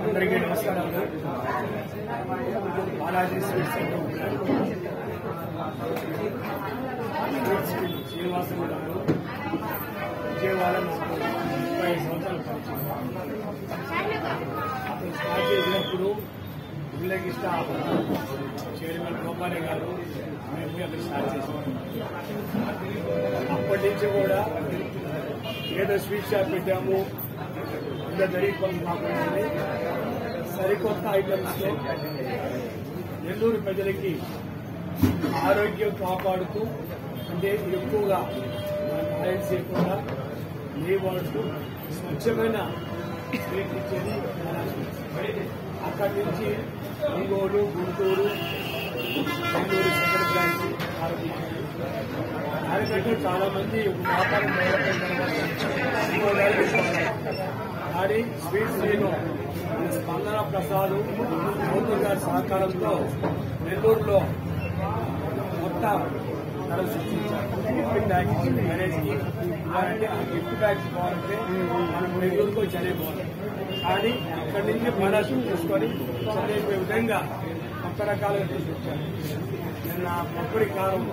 అందరికీ నమస్కారాలు. బాలాజీ స్వీట్స్ శ్రీనివాసులు గారు విజయవాడ నాకు 35 సంవత్సరాలు అతను స్టార్ట్ చేసినప్పుడు ఉల్లగిష్ట చైర్మన్ గోపాలే గారు మేము అక్కడ స్టార్ట్ చేసాం. అప్పటి నుంచి కూడా ఏదో స్వీట్ షాప్ పెట్టాము, ఇంకా జరిగిపోతుంది. సరికొత్త ఐటమ్స్ లో నెల్లూరు ప్రజలకి ఆరోగ్యం కాపాడుతూ, అంటే ఎక్కువగా ఆయిల్ చేయకుండా వాడుతూ స్వచ్ఛమైన స్వీట్ ఇచ్చేది. అక్కడి నుంచి ఒంగోలు, గుంటూరు, నెల్లూరు సెకండ్ బ్రాంచ్ ఆరంభించారు. దానికంటే చాలా మంది వ్యాపారం కానీ స్వీట్స్ నేను స్పందన ప్రసాద్ గౌతమ్ గారి సహకారంతో నెల్లూరులో మొత్తం ధర సృష్టించారు. గిఫ్ట్ బ్యాగ్స్ మ్యారేజ్ కి అంటే ఆ గిఫ్ట్ బ్యాగ్స్ కావాలంటే మనం నెల్లూరుకు వచ్చి అనేపోవాలి. కానీ అక్కడి నుంచి మనసు తీసుకొని చదివే విధంగా కొత్త రకాలుగా తీసుకొచ్చారు. నిన్న పప్పుడి కారం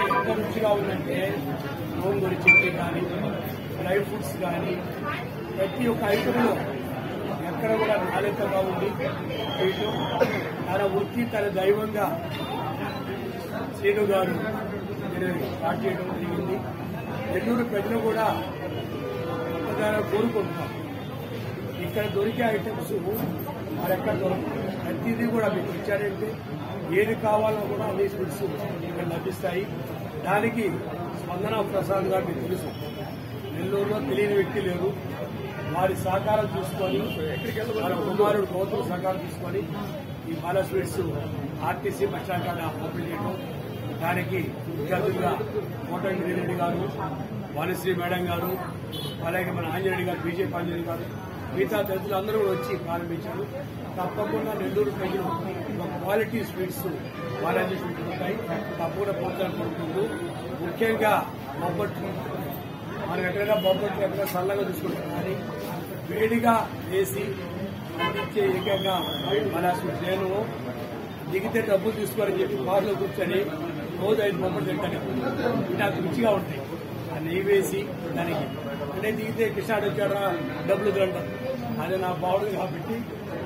ఎంత రుచిగా ఉందంటే గోంగూర చట్నీ కానీ, డ్రై ఫ్రూట్స్ కానీ, ప్రతి ఒక్క ఐటంలో ఎక్కడ కూడా నాణ్యతగా ఉంది. వీళ్ళు తన వృత్తి, తన దైవంగా శ్రీను గారు స్టార్ట్ చేయడం జరిగింది. నెల్లూరు ప్రజలు కూడా కొత్తగా కోరుకుంటున్నాం. ఇక్కడ దొరికే ఐటమ్స్ మరెక్కడ దొరకదు. ప్రతిదీ కూడా మీకు ఇచ్చారంటే ఏది కావాలో కూడా అన్ని స్వీట్స్ ఇక్కడ లభిస్తాయి. దానికి స్పందన ప్రసాద్ గారు మీకు తెలుసు, నెల్లూరులో తెలియని వ్యక్తి లేరు. వారి సహకారం తీసుకొని, వారి కుమారుడు గౌతమ్ సహకారం తీసుకొని ఈ Bala sweets RTC bus stand కాడ ఓపెన్ చేయడం. దానికి విద్యార్థులుగా కోటంగి రెడ్డి గారు, వాణిశ్రీ మేడం గారు, అలాగే మన ఆంజనేయుడు గారు, బీజేపీ ఆంజనేయుడు గారు, మిగతా తల్లిదండ్రులు అందరూ వచ్చి ప్రారంభించారు. తప్పకుండా నెల్లూరు ప్రజలు ఒక క్వాలిటీ స్వీట్స్ బాలాజీ స్వీట్స్ ఉంటాయి, తప్పకుండా ప్రోత్సాహపడుతుంది. ముఖ్యంగా బొబ్బట్లు, మనం ఎక్కడైనా బొబ్బట్లు ఎక్కడైనా చల్లగా తీసుకుంటాం, కానీ వేడిగా వేసి అందించే ఏకంగా బాలాజీ స్వీట్స్. నేను దిగితే డబ్బులు తీసుకోవాలని చెప్పి కారులో కూర్చొని రోజు 5 బొబ్బట్లు తింటాను. నాకు రుచిగా ఉంటాయి. ఆ నెయ్యి వేసి దానికి అంటే దిగితే కృష్ణాడు వచ్చాడా డబ్బులు తింటాను. అది నా బావుడు కాబట్టి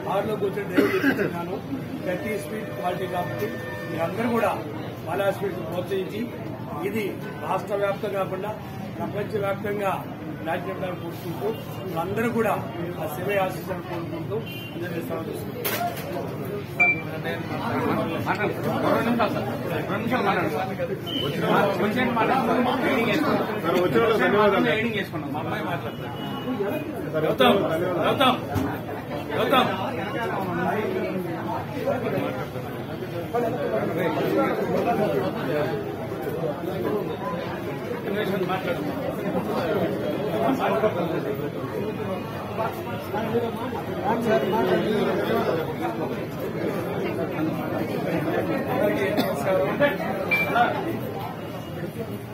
కారులో కూర్చొని డ్రైవ్ చేస్తున్నాను. ప్రతి స్వీట్ క్వాలిటీ కాబట్టి మీరందరూ కూడా బాలా స్వీట్స్ ప్రోత్సహించి ఇది రాష్ట్ర వ్యాప్తం కాకుండా ప్రపంచవ్యాప్తంగా రాజ్యాంగాన్ని కోరుకుంటూ అందరూ కూడా ఆ శివ ఆశీస్సులను కోరుకుంటూ అందరినీ మాట్లాడు.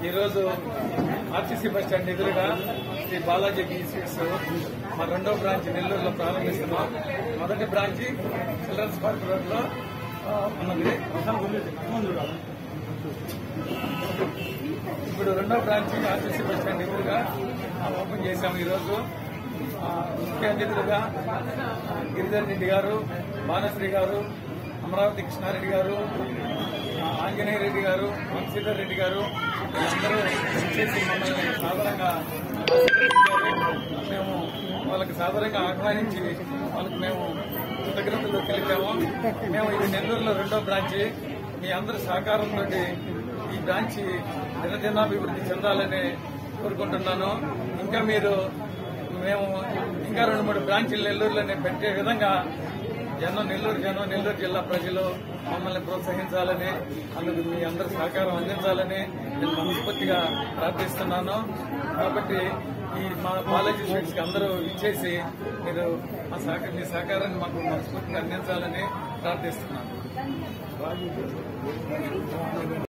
ఈరోజు ఆర్టీసీ బస్ స్టాండ్ ఎదురుగా శ్రీ బాలాజీ బీ స్వీట్స్ మా 2వ బ్రాంచ్ నెల్లూరులో ప్రారంభిస్తున్నాం. మొదటి బ్రాంచ్ చిల్డ్రన్స్ పార్క్ రోడ్ లో ఉన్నది. ఇప్పుడు 2వ బ్రాంచ్ ఆర్టీసీ బస్ స్టాండ్ ఎదురుగా ఓపెన్ చేశాము. ఈరోజు ముఖ్య అతిథులుగా గిరిధర్ రెడ్డి గారు, భానుశ్రీ గారు, అమరావతి కృష్ణారెడ్డి గారు, ఆంజనేయ రెడ్డి గారు, వంశీధర్ రెడ్డి గారు వీళ్ళందరూ చేసి మమ్మల్ని సాధారణంగా మేము వాళ్ళకి సాధారణంగా ఆహ్వానించి వాళ్ళకి మేము కృతజ్ఞతలు తెలిపాము. మేము ఇది నెల్లూరులో 2వ బ్రాంచి. మీ అందరి సహకారంతో ఈ బ్రాంచి దినదినాభివృద్ధి చెందాలని కోరుకుంటున్నాను. ఇంకా మేము ఇంకా 2-3 బ్రాంచీలు నెల్లూరులోనే పెట్టే విధంగా నెల్లూరు జిల్లా ప్రజలు మమ్మల్ని ప్రోత్సహించాలని, అందుకు మీ అందరి సహకారం అందించాలని నేను మనస్ఫూర్తిగా ప్రార్థిస్తున్నాను. కాబట్టి ఈ మా బాలాజీ స్వీట్స్ కి అందరూ ఇచ్చేసి మీ సహకారాన్ని మాకు మనస్ఫూర్తిగా అందించాలని ప్రార్థిస్తున్నాను.